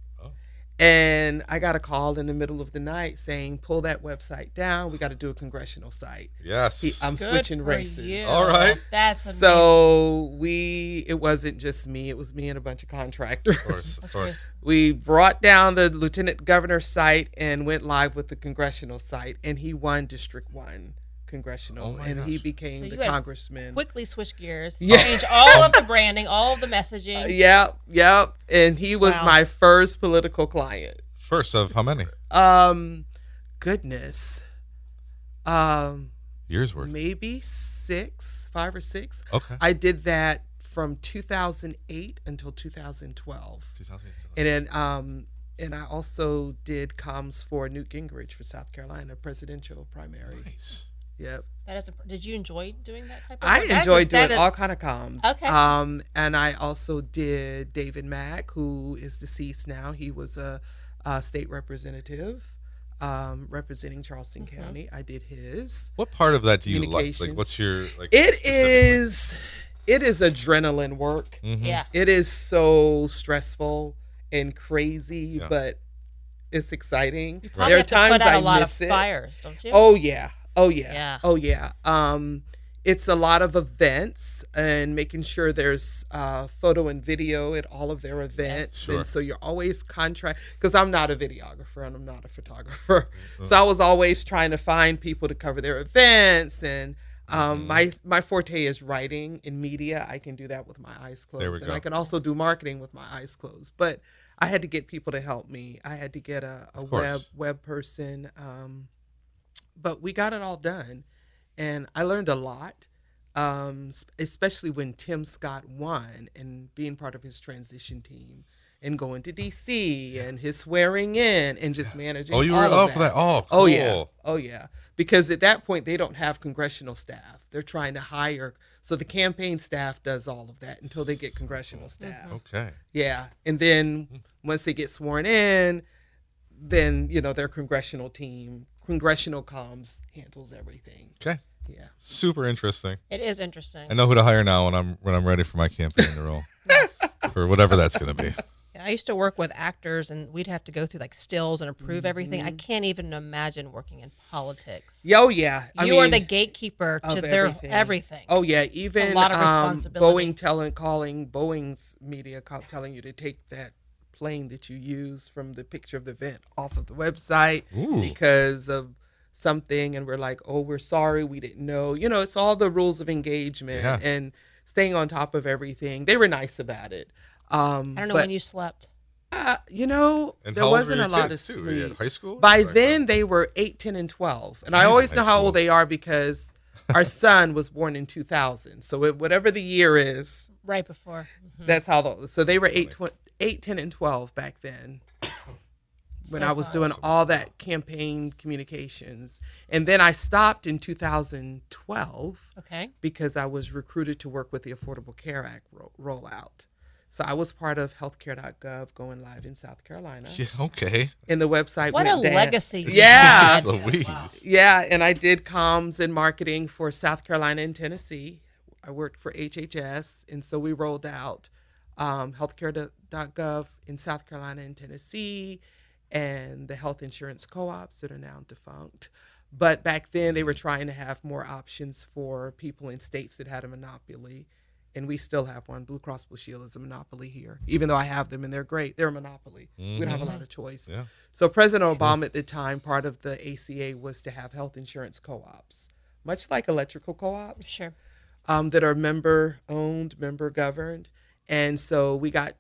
Speaker 2: And I got a call in the middle of the night saying, pull that website down. We got to do a congressional site.
Speaker 3: Yes.
Speaker 2: I'm switching races.
Speaker 4: You.
Speaker 3: All right.
Speaker 4: That's amazing.
Speaker 2: So it wasn't just me. It was me and a bunch of contractors.
Speaker 3: Of course.
Speaker 2: We brought down the lieutenant governor site and went live with the congressional site. And he won District 1 congressional. And he became
Speaker 4: So
Speaker 2: the
Speaker 4: you had
Speaker 2: congressman.
Speaker 4: Quickly switch gears.
Speaker 2: Yeah.
Speaker 4: Change all of the branding, all of the messaging.
Speaker 2: Yep. And he was my first political client.
Speaker 3: First of how many?
Speaker 2: Goodness.
Speaker 3: Years worth.
Speaker 2: Maybe 5 or 6.
Speaker 3: Okay.
Speaker 2: I did that from 2008 until 2012.
Speaker 3: 2008.
Speaker 2: And then and I also did comms for Newt Gingrich for South Carolina presidential primary.
Speaker 3: Nice.
Speaker 2: Yep.
Speaker 4: Did you enjoy doing that type of
Speaker 2: I
Speaker 4: work?
Speaker 2: enjoyed doing all kind of comms.
Speaker 4: Okay.
Speaker 2: And I also did David Mack, who is deceased now. He was a state representative representing Charleston County. I did his.
Speaker 3: What part of that do you like? Like, what's your like?
Speaker 2: It is adrenaline work.
Speaker 4: Yeah.
Speaker 2: It is so stressful and crazy, but it's exciting.
Speaker 4: You probably have to put out a lot of fires, don't you?
Speaker 2: Oh yeah.
Speaker 4: Yeah.
Speaker 2: Oh yeah. It's a lot of events and making sure there's photo and video at all of their events.
Speaker 3: Sure.
Speaker 2: And so you're always because I'm not a videographer and I'm not a photographer. So I was always trying to find people to cover their events. And my forte is writing and media. I can do that with my eyes closed.
Speaker 3: There we
Speaker 2: and
Speaker 3: go.
Speaker 2: I can also do marketing with my eyes closed. But I had to get people to help me. I had to get a web person. But we got it all done. And I learned a lot, especially when Tim Scott won and being part of his transition team and going to D.C. and his swearing in and just managing all of that.
Speaker 3: Oh, you were for that? Oh, cool.
Speaker 2: Oh, yeah. Oh, yeah. Because at that point, they don't have congressional staff. They're trying to hire. So the campaign staff does all of that until they get congressional staff.
Speaker 3: Okay.
Speaker 2: Yeah. And then once they get sworn in, then, their congressional comms handles everything.
Speaker 3: Okay.
Speaker 2: Yeah.
Speaker 3: Super interesting.
Speaker 4: It is interesting.
Speaker 3: I know who to hire now when I'm ready for my campaign to roll. For whatever that's going to be.
Speaker 4: I used to work with actors, and we'd have to go through like stills and approve everything. I can't even imagine working in politics.
Speaker 2: Oh, yeah.
Speaker 4: You are the gatekeeper to their everything.
Speaker 2: Oh, yeah. Even
Speaker 4: a lot of responsibility.
Speaker 2: calling Boeing's media telling you to take that plane that you use from the picture of the event off of the website because of something, and we're like, oh, we're sorry, we didn't know. It's all the rules of engagement and staying on top of everything. They were nice about it.
Speaker 4: I don't know when you slept.
Speaker 3: And
Speaker 2: there wasn't a lot of sleep.
Speaker 3: Were you at high school?
Speaker 2: By then, they were 8, 10, and 12. And I always know how old they are because our son was born in 2000. So whatever the year is.
Speaker 4: Right before.
Speaker 2: That's how so they were 8, 10, and 12 back then. When I was doing all that campaign communications. And then I stopped in 2012 because I was recruited to work with the Affordable Care Act rollout. So I was part of healthcare.gov going live in South Carolina.
Speaker 3: Yeah, okay.
Speaker 2: And the website
Speaker 4: What
Speaker 2: went
Speaker 4: a
Speaker 2: down.
Speaker 4: legacy.
Speaker 2: Yeah.
Speaker 3: Louise.
Speaker 4: Wow.
Speaker 2: Yeah, and I did comms and marketing for South Carolina and Tennessee. I worked for HHS, and so we rolled out healthcare.gov in South Carolina and Tennessee, and the health insurance co-ops that are now defunct. But back then, they were trying to have more options for people in states that had a monopoly, and we still have one. Blue Cross Blue Shield is a monopoly here, even though I have them, and they're great. They're a monopoly. We don't have a lot of choice. Yeah. So President Obama at the time, part of the ACA was to have health insurance co-ops, much like electrical co-ops.
Speaker 4: Sure.
Speaker 2: That are member-owned, member-governed. And so we got,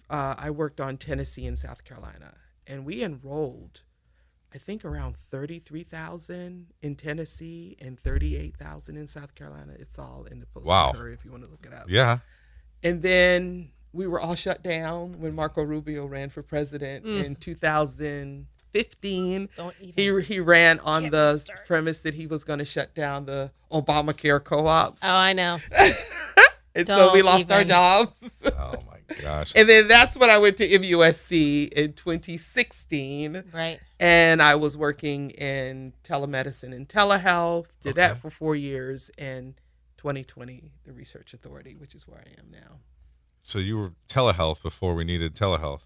Speaker 2: I worked on Tennessee and South Carolina. And we enrolled, I think, around 33,000 in Tennessee and 38,000 in South Carolina. It's all in the Post-Courier if you want to look it up.
Speaker 3: Yeah.
Speaker 2: And then we were all shut down when Marco Rubio ran for president in 2015. He ran on the premise that he was going to shut down the Obamacare co-ops.
Speaker 4: Oh, I know.
Speaker 2: And so we lost our jobs.
Speaker 3: Oh, my gosh.
Speaker 2: And then that's when I went to MUSC in 2016.
Speaker 4: Right.
Speaker 2: And I was working in telemedicine and telehealth. Did that for 4 years. And 2020, the Research Authority, which is where I am now.
Speaker 3: So you were telehealth before we needed telehealth.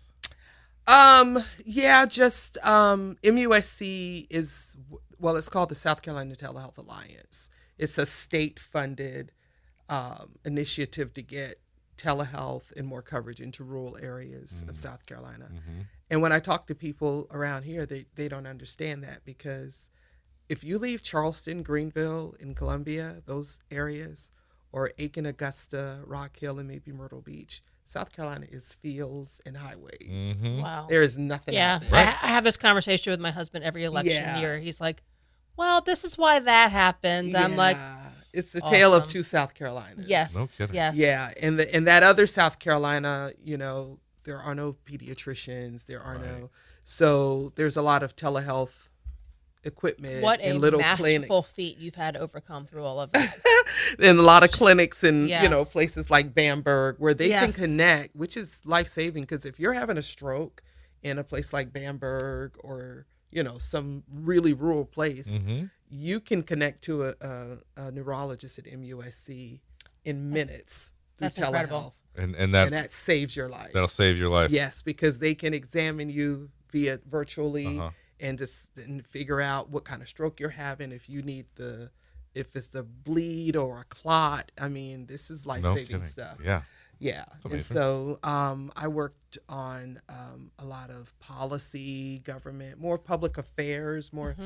Speaker 2: Yeah, just MUSC is, well, it's called the South Carolina Telehealth Alliance. It's a state-funded initiative to get telehealth and more coverage into rural areas of South Carolina. And when I talk to people around here, they don't understand that, because if you leave Charleston, Greenville, and Columbia, those areas, or Aiken, Augusta, Rock Hill, and maybe Myrtle Beach, South Carolina is fields and highways.
Speaker 4: Wow.
Speaker 2: There is nothing out there.
Speaker 4: I have this conversation with my husband every election year. He's like, well, this is why that happened. I'm like,
Speaker 2: it's the tale of two South Carolinas.
Speaker 4: Yes.
Speaker 3: No kidding.
Speaker 4: Yes.
Speaker 2: Yeah. And that other South Carolina, there are no pediatricians. There are no. So there's a lot of telehealth equipment and little clinics. What a
Speaker 4: masterful feat you've had to overcome through all of that.
Speaker 2: And a lot of clinics in, places like Bamberg where they can connect, which is life-saving, because if you're having a stroke in a place like Bamberg or, some really rural place, you can connect to a neurologist at MUSC in minutes through telehealth.
Speaker 4: Incredible.
Speaker 3: And
Speaker 2: that saves your life.
Speaker 3: That'll save your life.
Speaker 2: Yes, because they can examine you virtually and figure out what kind of stroke you're having, if you need the if it's a bleed or a clot. I mean, this is life-saving
Speaker 3: kidding.
Speaker 2: stuff.
Speaker 3: Yeah.
Speaker 2: Yeah. And
Speaker 3: amazing.
Speaker 2: so I worked on a lot of policy, government, more public affairs, more,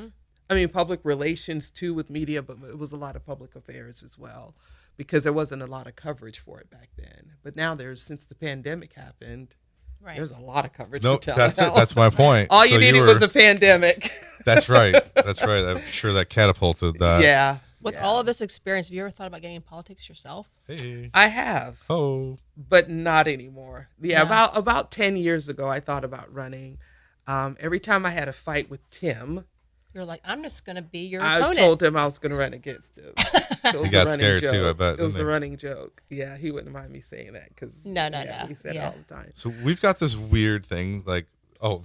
Speaker 2: public relations too with media, but it was a lot of public affairs as well because there wasn't a lot of coverage for it back then. But now since the pandemic happened,
Speaker 4: Right.
Speaker 2: there's a lot of coverage
Speaker 3: No,
Speaker 2: for telehealth.
Speaker 3: that's it. That's my point.
Speaker 2: All you
Speaker 3: So
Speaker 2: needed was a pandemic.
Speaker 3: That's right. That's right. I'm sure that catapulted that.
Speaker 2: Yeah.
Speaker 4: With all of this experience, have you ever thought about getting in politics yourself?
Speaker 3: Hey.
Speaker 2: I have.
Speaker 3: Oh.
Speaker 2: But not anymore. Yeah,
Speaker 4: Yeah.
Speaker 2: about 10 years ago, I thought about running. Every time I had a fight with Tim,
Speaker 4: You're like, I'm just going to be your
Speaker 2: I
Speaker 4: opponent.
Speaker 2: told him I was going to run against him. So it was
Speaker 3: He got
Speaker 2: a running
Speaker 3: scared
Speaker 2: joke.
Speaker 3: too, I bet,
Speaker 2: It was
Speaker 3: didn't
Speaker 2: a
Speaker 3: he?
Speaker 2: running joke. Yeah, he wouldn't mind me saying that because
Speaker 4: No.
Speaker 2: he said it
Speaker 4: Yeah.
Speaker 2: all the time.
Speaker 3: So we've got this weird thing like,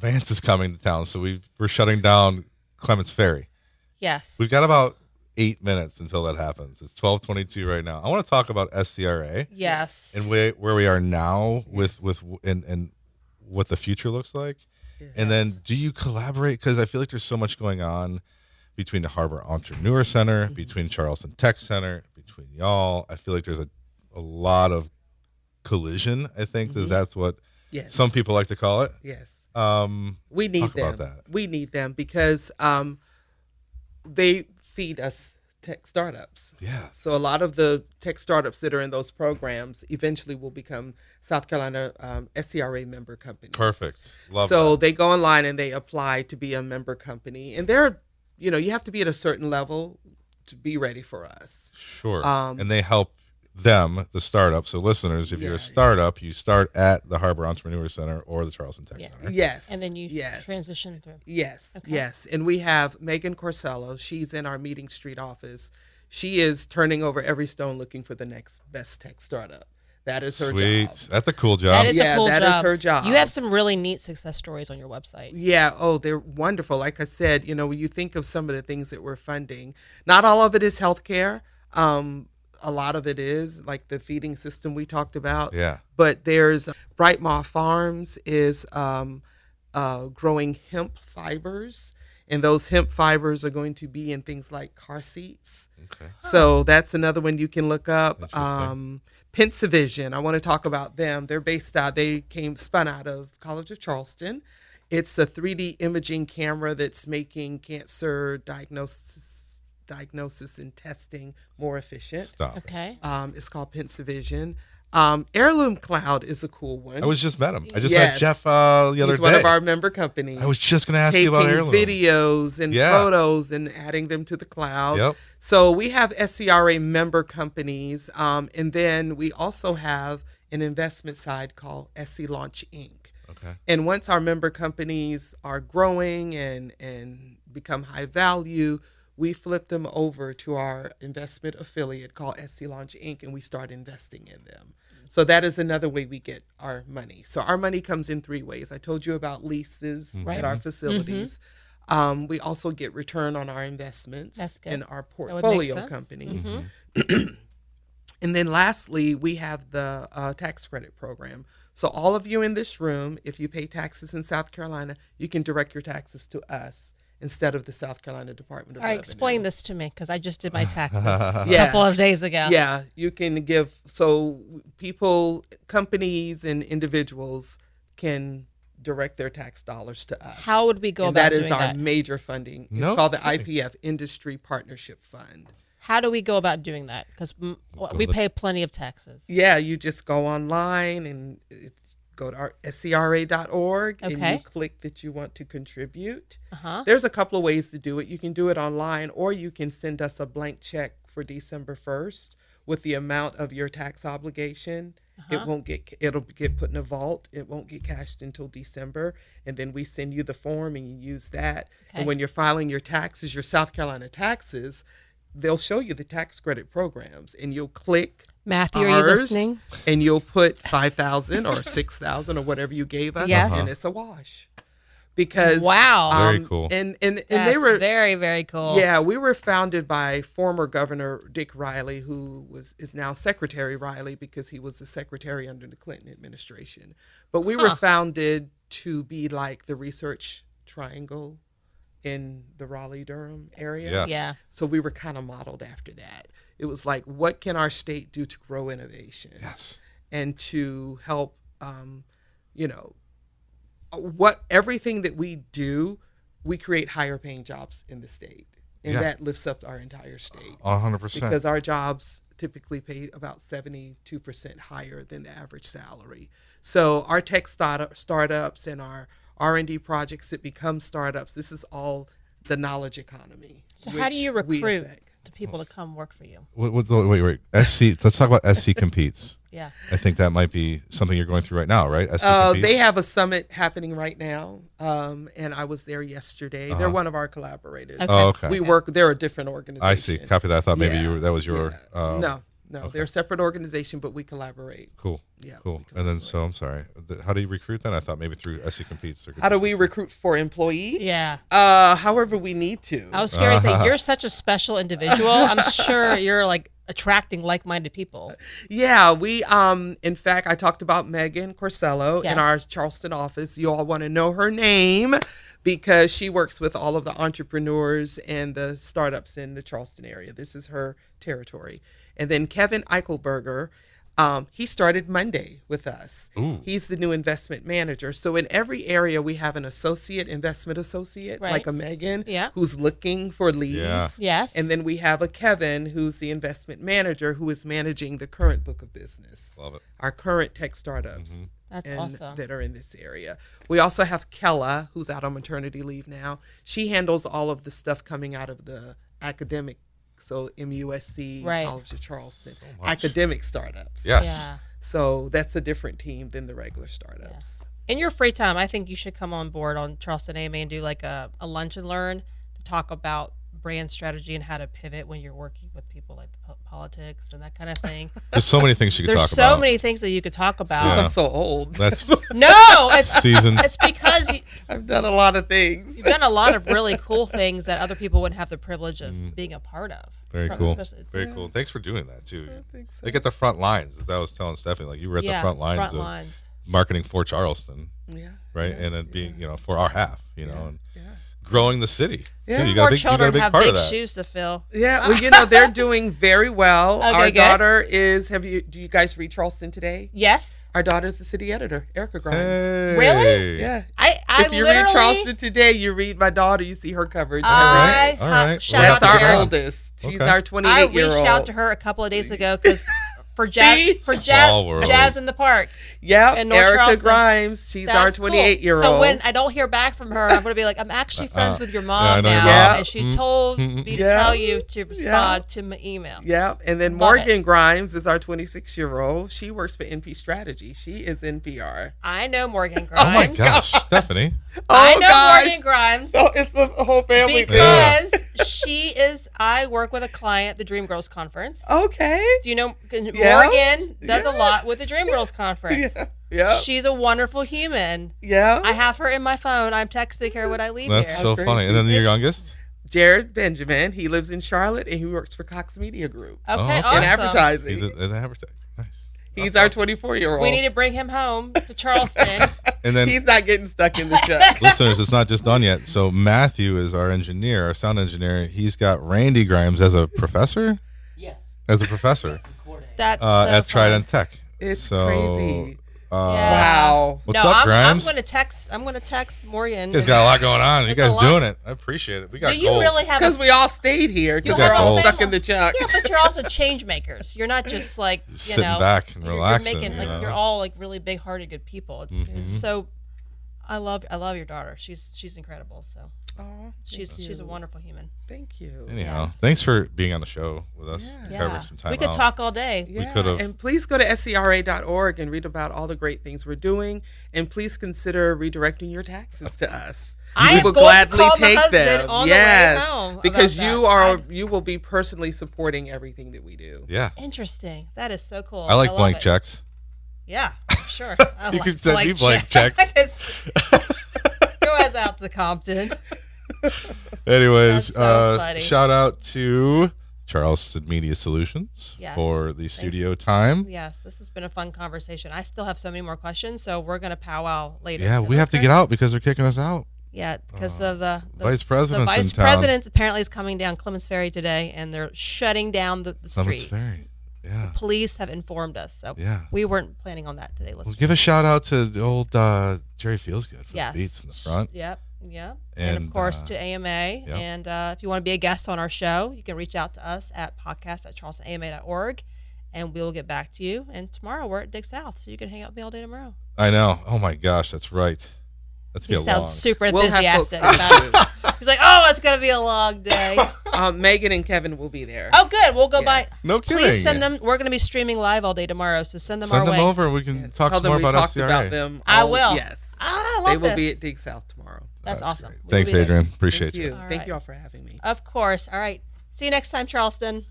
Speaker 3: Vance is coming to town, so we're shutting down Clements Ferry.
Speaker 4: Yes.
Speaker 3: We've got about 8 minutes until that happens. It's 12:22 right now. I want to talk about SCRA
Speaker 4: Yes.
Speaker 3: and where we are now with and what the future looks like. And then do you collaborate? Because I feel like there's so much going on between the Harbor Entrepreneur Center, between Charleston Tech Center, between y'all. I feel like there's a lot of collision, I think. That's what
Speaker 2: Yes.
Speaker 3: some people like to call it.
Speaker 2: Yes.
Speaker 3: Talk
Speaker 2: We need
Speaker 3: about
Speaker 2: them.
Speaker 3: that.
Speaker 2: We need them because they feed us tech startups.
Speaker 3: Yeah.
Speaker 2: So a lot of the tech startups that are in those programs eventually will become South Carolina SCRA member companies.
Speaker 3: Perfect. Love
Speaker 2: So
Speaker 3: that.
Speaker 2: they go online and they apply to be a member company, and you have to be at a certain level to be ready for us.
Speaker 3: Sure.
Speaker 2: Um,
Speaker 3: And they help them, the startup. So listeners, if you're
Speaker 2: Yeah.
Speaker 3: a startup, you start at the Harbor Entrepreneur Center or the Charleston Tech
Speaker 4: Yeah.
Speaker 3: Center.
Speaker 2: Yes.
Speaker 4: And then you
Speaker 2: yes.
Speaker 4: transition through.
Speaker 2: Yes,
Speaker 4: Okay.
Speaker 2: yes. And we have Megan Corsello. She's in our Meeting Street office. She is turning over every stone looking for the next best tech startup. That is her
Speaker 3: Sweet.
Speaker 2: job.
Speaker 3: That's a cool job.
Speaker 4: That is
Speaker 2: Yeah,
Speaker 4: a cool
Speaker 2: that is
Speaker 4: job.
Speaker 2: her job.
Speaker 4: You have some really neat success stories on your website.
Speaker 2: Yeah. Oh, they're wonderful. Like I said, when you think of some of the things that we're funding, not all of it is healthcare. A lot of it is like the feeding system we talked about.
Speaker 3: Yeah.
Speaker 2: But there's Brightmaw Farms is growing hemp fibers, and those hemp fibers are going to be in things like car seats.
Speaker 3: Okay.
Speaker 2: So that's another one you can look up.
Speaker 3: Interesting.
Speaker 2: Pensavision, I want to talk about them. They're spun out of College of Charleston. It's a 3D imaging camera that's making cancer diagnosis and testing more efficient.
Speaker 3: Stop.
Speaker 4: Okay.
Speaker 2: It's called Pensavision. Heirloom Cloud is a cool one.
Speaker 3: I was just met him. I just
Speaker 2: Yes.
Speaker 3: met Jeff the other
Speaker 2: He's
Speaker 3: day.
Speaker 2: one of our member companies.
Speaker 3: I was just going to ask
Speaker 2: taking
Speaker 3: you about Heirloom.
Speaker 2: videos and
Speaker 3: Yeah.
Speaker 2: photos and adding them to the cloud.
Speaker 3: Yep.
Speaker 2: So we have SCRA member companies, and then we also have an investment side called SC Launch Inc.
Speaker 3: Okay.
Speaker 2: And once our member companies are growing and become high value, we flip them over to our investment affiliate called SC Launch Inc. and we start investing in them. So that is another way we get our money. So our money comes in 3 ways. I told you about leases
Speaker 4: Right.
Speaker 2: at our facilities. We also get return on our investments
Speaker 4: That's good.
Speaker 2: in our
Speaker 4: That would make
Speaker 2: portfolio
Speaker 4: sense.
Speaker 2: companies.
Speaker 4: Mhm.
Speaker 2: And then lastly, we have the tax credit program. So all of you in this room, if you pay taxes in South Carolina, you can direct your taxes to us instead of the South Carolina Department of
Speaker 4: All right,
Speaker 2: Revenue.
Speaker 4: explain this to me because I just did my taxes
Speaker 2: Yeah.
Speaker 4: a couple of days ago.
Speaker 2: Yeah, you can give, so people, companies and individuals can direct their tax dollars to us.
Speaker 4: How would we go
Speaker 2: And
Speaker 4: about
Speaker 2: that is
Speaker 4: doing
Speaker 2: our
Speaker 4: that?
Speaker 2: major funding. It's
Speaker 3: No
Speaker 2: called the
Speaker 3: kidding.
Speaker 2: IPF, Industry Partnership Fund.
Speaker 4: How do we go about doing that? Because we
Speaker 3: to-
Speaker 4: pay plenty of taxes.
Speaker 2: Yeah, you just go online and go to our scra.org and
Speaker 4: Okay.
Speaker 2: you click that you want to contribute.
Speaker 4: Uh-huh.
Speaker 2: There's a couple of ways to do it. You can do it online, or you can send us a blank check for December 1st with the amount of your tax obligation. It'll get put in a vault. It won't get cashed until December. And then we send you the form and you use that.
Speaker 4: Okay.
Speaker 2: And when you're filing your taxes, your South Carolina taxes, they'll show you the tax credit programs and you'll click
Speaker 4: Matthew, are you
Speaker 2: ours,
Speaker 4: listening?
Speaker 2: and you'll put 5,000 or 6,000 or whatever you gave us,
Speaker 4: Yes.
Speaker 2: and it's a wash. Because
Speaker 4: Wow.
Speaker 3: Very cool.
Speaker 2: And
Speaker 4: That's
Speaker 2: they were
Speaker 4: very, very cool.
Speaker 2: yeah, we were founded by former Governor Dick Riley, who is now Secretary Riley because he was the secretary under the Clinton administration. But we were founded to be like the research triangle in the Raleigh-Durham area.
Speaker 3: Yes.
Speaker 4: Yeah.
Speaker 2: So we were kind of modeled after that. It was like, what can our state do to grow innovation?
Speaker 3: Yes.
Speaker 2: And to help, everything that we do, we create higher paying jobs in the state. And that lifts up our entire state.
Speaker 3: 100%.
Speaker 2: Because our jobs typically pay about 72% higher than the average salary. So our tech startups and our R&D projects that become startups, this is all the knowledge economy.
Speaker 4: So how do you recruit the people to come work for you?
Speaker 3: Wait. SC. Let's talk about SC Competes.
Speaker 4: Yeah.
Speaker 3: I think that might be something you're going through right now, right? SC Competes?
Speaker 2: They have a summit happening right now, and I was there yesterday. They're one of our collaborators.
Speaker 4: Okay.
Speaker 3: Oh, okay.
Speaker 2: We work. They're a different organization.
Speaker 3: I see. Copy that. I thought maybe that was your.
Speaker 2: No, they're a separate organization, but we collaborate.
Speaker 3: Cool.
Speaker 2: Yeah.
Speaker 3: Cool. And then, so I'm sorry. How do you recruit then? I thought maybe through SC Competes.
Speaker 2: How do we recruit for employees?
Speaker 4: Yeah.
Speaker 2: However we need to.
Speaker 4: I was scared to say, you're such a special individual. I'm sure you're like attracting like-minded people.
Speaker 2: Yeah, we in fact, I talked about Megan Corsello
Speaker 4: Yes.
Speaker 2: in our Charleston office. You all want to know her name because she works with all of the entrepreneurs and the startups in the Charleston area. This is her territory. And then Kevin Eichelberger, he started Monday with us.
Speaker 3: Ooh.
Speaker 2: He's the new investment manager. So in every area, we have an investment associate,
Speaker 4: Right.
Speaker 2: like a Megan,
Speaker 4: Yeah.
Speaker 2: who's looking for leads.
Speaker 3: Yeah.
Speaker 4: Yes.
Speaker 2: And then we have a Kevin, who's the investment manager, who is managing the current book of business,
Speaker 3: Love it.
Speaker 2: our current tech startups
Speaker 4: That's
Speaker 2: and
Speaker 4: awesome.
Speaker 2: that are in this area. We also have Kella, who's out on maternity leave now. She handles all of the stuff coming out of the academic, so MUSC,
Speaker 4: Right.
Speaker 2: College of Charleston,
Speaker 3: much.
Speaker 2: academic startups.
Speaker 3: Yes.
Speaker 4: Yeah.
Speaker 2: So that's a different team than the regular startups.
Speaker 4: In your free time, I think you should come on board on Charleston AMA and do like a lunch and learn to talk about brand strategy and how to pivot when you're working with people like the politics and that kind of thing.
Speaker 3: There's so many things you could talk
Speaker 4: There's
Speaker 3: about.
Speaker 4: so many things that you could talk about.
Speaker 3: Yeah.
Speaker 2: I'm so old.
Speaker 3: That's
Speaker 4: No, it's
Speaker 3: seasoned.
Speaker 4: it's because
Speaker 2: I've done a lot of things.
Speaker 4: you've done a lot of really cool things that other people wouldn't have the privilege of being a part of.
Speaker 3: Very cool.
Speaker 4: Especially-
Speaker 3: Very cool. Thanks for doing that too.
Speaker 2: think so.
Speaker 3: Like at the front lines, as I was telling Stephanie, like you were at the front lines of marketing for Charleston,
Speaker 2: Yeah.
Speaker 3: right? And then being, for our half, and
Speaker 2: Yeah.
Speaker 3: growing the city.
Speaker 2: Yeah.
Speaker 3: too. You got
Speaker 4: More
Speaker 3: a big,
Speaker 4: children have
Speaker 3: part
Speaker 4: big
Speaker 3: of that.
Speaker 4: shoes to fill.
Speaker 2: Yeah, well, they're doing very well.
Speaker 4: Okay,
Speaker 2: Our
Speaker 4: good.
Speaker 2: daughter is. Do you guys read Charleston Today?
Speaker 4: Yes.
Speaker 2: Our daughter is the city editor, Erica Grimes.
Speaker 3: Hey.
Speaker 4: Really?
Speaker 2: Yeah.
Speaker 4: I
Speaker 2: If you
Speaker 4: literally,
Speaker 2: read Charleston Today, you read my daughter. You see her coverage.
Speaker 4: I,
Speaker 3: All right.
Speaker 4: shout
Speaker 2: That's
Speaker 4: out to
Speaker 2: our
Speaker 4: Erica.
Speaker 2: oldest. She's
Speaker 3: Okay.
Speaker 2: our
Speaker 4: I
Speaker 2: 28-year-old.
Speaker 4: reached out to her a couple of days ago because for jazz,
Speaker 2: See?
Speaker 3: Small world.
Speaker 4: jazz in the park.
Speaker 2: Yep,
Speaker 4: in North
Speaker 2: Erica
Speaker 4: Charleston.
Speaker 2: Grimes. She's our
Speaker 4: That's cool.
Speaker 2: 28-year-old.
Speaker 4: So when I don't hear back from her, I'm going to be like, I'm actually friends with your mom
Speaker 3: I know your
Speaker 4: now.
Speaker 3: mom.
Speaker 2: Yeah.
Speaker 4: And she told me to
Speaker 2: Yeah.
Speaker 4: tell you to respond to my email.
Speaker 2: Yep, and then
Speaker 4: Love
Speaker 2: Morgan Grimes is our 26-year-old. She works for NP Strategy. She is NPR.
Speaker 4: I know Morgan
Speaker 3: Oh my
Speaker 4: Grimes.
Speaker 3: gosh, Stephanie.
Speaker 4: I
Speaker 2: Oh,
Speaker 4: know
Speaker 2: gosh.
Speaker 4: Morgan Grimes
Speaker 2: So it's a whole family thing.
Speaker 4: because I work with a client at the Dream Girls Conference.
Speaker 2: Okay.
Speaker 4: Do you know
Speaker 2: Yeah.
Speaker 4: Morgan does a
Speaker 2: Yeah.
Speaker 4: lot with the Dream Girls Conference.
Speaker 2: Yeah.
Speaker 4: She's a wonderful human.
Speaker 2: Yeah.
Speaker 4: I have her in my phone. I'm texting her when I leave
Speaker 3: That's
Speaker 4: here.
Speaker 3: so
Speaker 2: crazy.
Speaker 3: funny. And then your youngest?
Speaker 2: Jared Benjamin. He lives in Charlotte and he works for Cox Media Group
Speaker 4: Okay,
Speaker 3: okay.
Speaker 2: in
Speaker 4: awesome.
Speaker 2: advertising.
Speaker 3: In advertising. Nice.
Speaker 2: He's our 24-year-old.
Speaker 4: We need to bring him home to Charleston.
Speaker 3: And then
Speaker 2: He's not getting stuck in the truck.
Speaker 3: listeners, it's not just done yet. So Matthew is our engineer, our sound engineer. He's got Randy Grimes as a professor.
Speaker 5: Yes.
Speaker 3: As a professor
Speaker 4: That's
Speaker 3: at
Speaker 4: so fun.
Speaker 3: Trident Tech.
Speaker 2: It's
Speaker 3: So,
Speaker 2: crazy.
Speaker 3: Yeah.
Speaker 2: Wow.
Speaker 3: What's
Speaker 4: no,
Speaker 3: up,
Speaker 4: I'm
Speaker 3: Grimes?
Speaker 4: going to text Morgan.
Speaker 3: You guys got a lot going on. You
Speaker 4: It's
Speaker 3: guys
Speaker 4: a lot.
Speaker 3: doing it. I appreciate it. We got
Speaker 4: Do you
Speaker 3: goals.
Speaker 4: really have
Speaker 2: Because we all stayed here because
Speaker 4: You
Speaker 2: we're
Speaker 4: have
Speaker 2: all
Speaker 3: a
Speaker 2: stuck
Speaker 4: family.
Speaker 2: in the truck.
Speaker 4: Yeah, but you're also change makers. You're not just like
Speaker 3: Sitting back and
Speaker 4: you're
Speaker 3: relaxing,
Speaker 4: making
Speaker 3: you
Speaker 4: like
Speaker 3: know?
Speaker 4: you're all like really big-hearted good people. It's so. I love your daughter. She's incredible. So
Speaker 2: Oh,
Speaker 4: she's a wonderful human.
Speaker 2: Thank you.
Speaker 3: Anyhow, thanks for being on the show with us.
Speaker 2: Yeah.
Speaker 3: Carving some time
Speaker 4: We could
Speaker 3: out.
Speaker 4: talk all day.
Speaker 2: Yeah.
Speaker 3: could've-
Speaker 2: And please go to SCRA.org and read about all the great things we're doing. And please consider redirecting your taxes to us.
Speaker 4: I
Speaker 2: We
Speaker 4: am
Speaker 2: will
Speaker 4: going to
Speaker 2: gladly
Speaker 4: call my
Speaker 2: take
Speaker 4: husband
Speaker 2: them.
Speaker 4: on the way
Speaker 2: Yes,
Speaker 4: home about
Speaker 2: because
Speaker 4: that.
Speaker 2: you will be personally supporting everything that we do.
Speaker 3: Yeah.
Speaker 4: Interesting. That is so cool.
Speaker 3: I like
Speaker 4: love
Speaker 3: blank
Speaker 4: it.
Speaker 3: checks.
Speaker 4: Yeah, sure. I
Speaker 3: You
Speaker 4: like
Speaker 3: could send me blank checks.
Speaker 4: Go us out to Compton.
Speaker 3: Anyways,
Speaker 4: That's so funny.
Speaker 3: shout out to Charleston Media Solutions
Speaker 4: Yes.
Speaker 3: for the studio time.
Speaker 4: Yes, this has been a fun conversation. I still have so many more questions, so we're gonna powwow later.
Speaker 3: Yeah, we have to get out because they're kicking us out.
Speaker 4: Yeah, because of the
Speaker 3: vice
Speaker 4: the
Speaker 3: president's
Speaker 4: vice
Speaker 3: in town.
Speaker 4: president apparently is coming down Clemens Ferry today, and they're shutting down the
Speaker 3: Clemens
Speaker 4: street.
Speaker 3: Ferry. Yeah.
Speaker 4: Police have informed us, so
Speaker 3: Yeah.
Speaker 4: we weren't planning on that today.
Speaker 3: Well, give a shout out to the old Jerry Feelsgood for the beats in the front.
Speaker 4: Yep. And of course to AMA.
Speaker 3: Yep.
Speaker 4: And if you want to be a guest on our show, you can reach out to us at podcast@charlestonama.org, and we'll get back to you. And tomorrow we're at Dig South, so you can hang out with me all day tomorrow.
Speaker 3: I know. Oh my gosh, that's right. That's
Speaker 4: He
Speaker 3: be a
Speaker 4: sounds
Speaker 3: long.
Speaker 4: super
Speaker 2: We'll have folks
Speaker 4: enthusiastic about it. He's like, oh, it's going to be a long day.
Speaker 2: Megan and Kevin will be there.
Speaker 4: Oh, good. We'll go by.
Speaker 3: No kidding.
Speaker 4: Please send them. We're going to be streaming live all day tomorrow, so send them
Speaker 3: Send
Speaker 4: our
Speaker 3: them
Speaker 4: way.
Speaker 3: over. We can talk
Speaker 2: Tell
Speaker 3: some
Speaker 2: them
Speaker 3: more
Speaker 2: we
Speaker 3: about
Speaker 2: talked
Speaker 3: SCRA.
Speaker 2: about them.
Speaker 4: I will.
Speaker 2: Yes.
Speaker 4: I
Speaker 2: They
Speaker 4: love
Speaker 2: will
Speaker 4: this.
Speaker 2: be at Dig South tomorrow.
Speaker 4: That's awesome.
Speaker 3: Great.
Speaker 4: We'll
Speaker 3: Thanks,
Speaker 4: be there.
Speaker 3: Adrian. Appreciate
Speaker 2: Thank you.
Speaker 4: All
Speaker 2: Thank
Speaker 4: right.
Speaker 2: you all for having me.
Speaker 4: Of course. All right. See you next time, Charleston.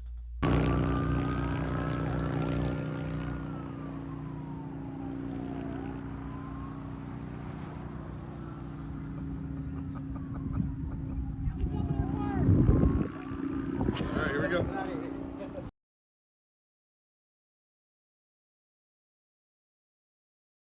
Speaker 3: All right, here we go.